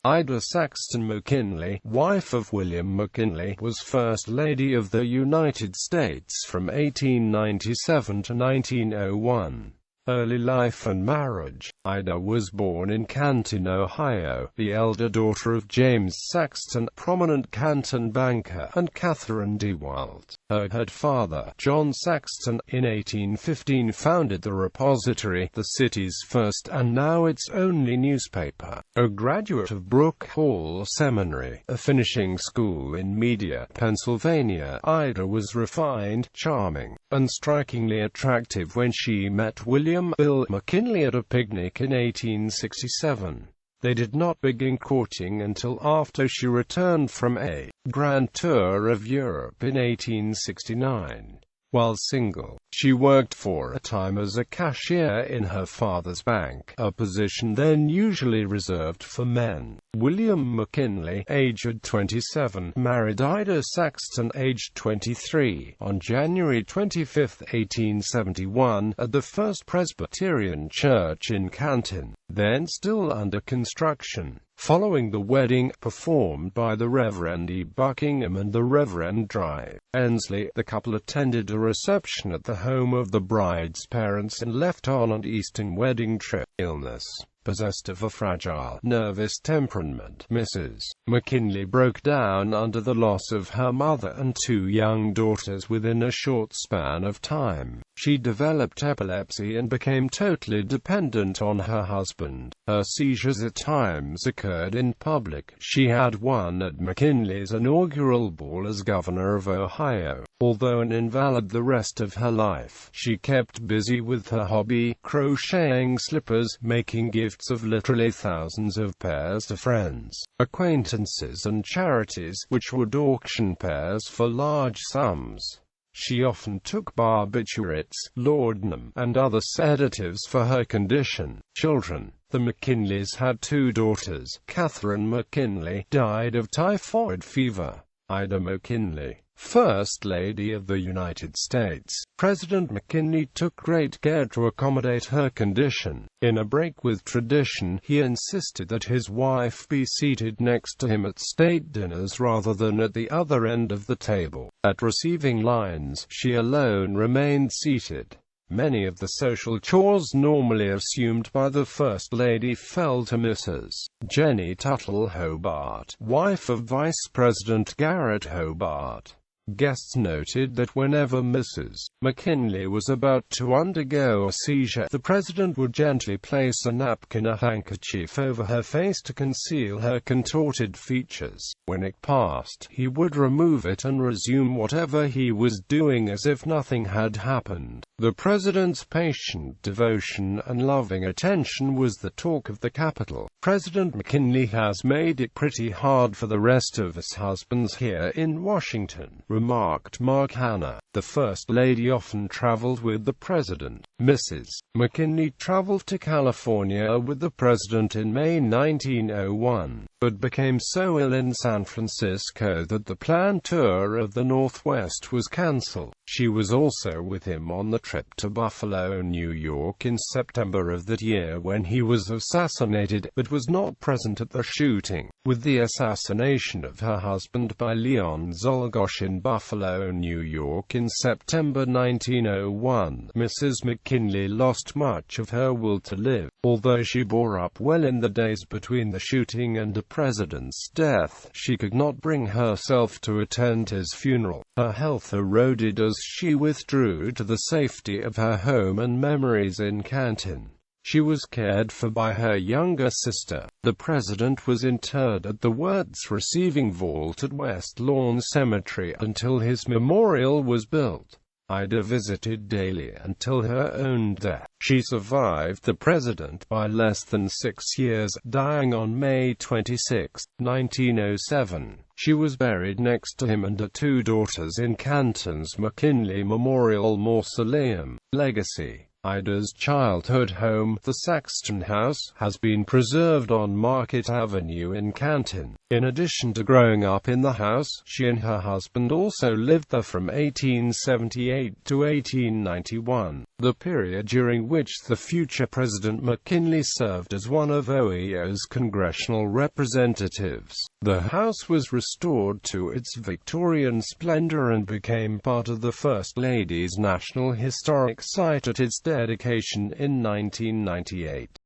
Ida Saxton McKinley, wife of William McKinley, was First Lady of the United States from 1897 to 1901. Early life and marriage. Ida was born in Canton, Ohio, the elder daughter of James Saxton, prominent Canton banker, and Catherine DeWalt. Her father, John Saxton, in 1815 founded the Repository, the city's first and now its only newspaper. A graduate of Brook Hall Seminary, a finishing school in Media, Pennsylvania, Ida was refined, charming, and strikingly attractive when she met William Bill McKinley at a picnic in 1867. They did not begin courting until after she returned from a grand tour of Europe in 1869. While single, she worked for a time as a cashier in her father's bank, a position then usually reserved for men. William McKinley, aged 27, married Ida Saxton, aged 23, on January 25, 1871, at the First Presbyterian Church in Canton, then still under construction. Following the wedding, performed by the Reverend E. Buckingham and the Reverend Drive Ensley, the couple attended a reception at the home of the bride's parents and left on an Eastern wedding trip. Illness. Possessed of a fragile, nervous temperament, Mrs. McKinley broke down under the loss of her mother and two young daughters within a short span of time. She developed epilepsy and became totally dependent on her husband. Her seizures at times occurred in public. She had one at McKinley's inaugural ball as governor of Ohio. Although an invalid the rest of her life, she kept busy with her hobby, crocheting slippers, making gifts of literally thousands of pairs to friends, acquaintances and charities, which would auction pairs for large sums. She often took barbiturates, laudanum, and other sedatives for her condition. Children. The McKinleys had two daughters. Catherine McKinley died of typhoid fever. Ida McKinley, First Lady of the United States. President McKinley took great care to accommodate her condition. In a break with tradition, he insisted that his wife be seated next to him at state dinners rather than at the other end of the table. At receiving lines, she alone remained seated. Many of the social chores normally assumed by the First Lady fell to Mrs. Jenny Tuttle Hobart, wife of Vice President Garrett Hobart. Guests noted that whenever Mrs. McKinley was about to undergo a seizure, the president would gently place a napkin or handkerchief over her face to conceal her contorted features. When it passed, he would remove it and resume whatever he was doing as if nothing had happened. The president's patient devotion and loving attention was the talk of the Capitol. President McKinley has made it pretty hard for the rest of us husbands here in Washington, remarked Mark Hanna. The First Lady often traveled with the president. Mrs. McKinley traveled to California with the president in May 1901, but became so ill in San Francisco that the planned tour of the Northwest was cancelled. She was also with him on the trip to Buffalo, New York in September of that year when he was assassinated, but was not present at the shooting. With the assassination of her husband by Leon Czolgosz in Buffalo, New York in September 1901, Mrs. McKinley lost much of her will to live. Although she bore up well in the days between the shooting and the president's death, she could not bring herself to attend his funeral. Her health eroded as she withdrew to the safety of her home and memories in Canton. She was cared for by her younger sister. The president was interred at the Wirtz Receiving Vault at West Lawn Cemetery until his memorial was built. Ida visited daily until her own death. She survived the president by less than 6 years, dying on May 26, 1907. She was buried next to him and her two daughters in Canton's McKinley Memorial Mausoleum. Legacy. Ida's childhood home, the Saxton House, has been preserved on Market Avenue in Canton. In addition to growing up in the house, she and her husband also lived there from 1878 to 1891. the period during which the future President McKinley served as one of Ohio's congressional representatives. The house was restored to its Victorian splendor and became part of the First Lady's National Historic Site at its dedication in 1998.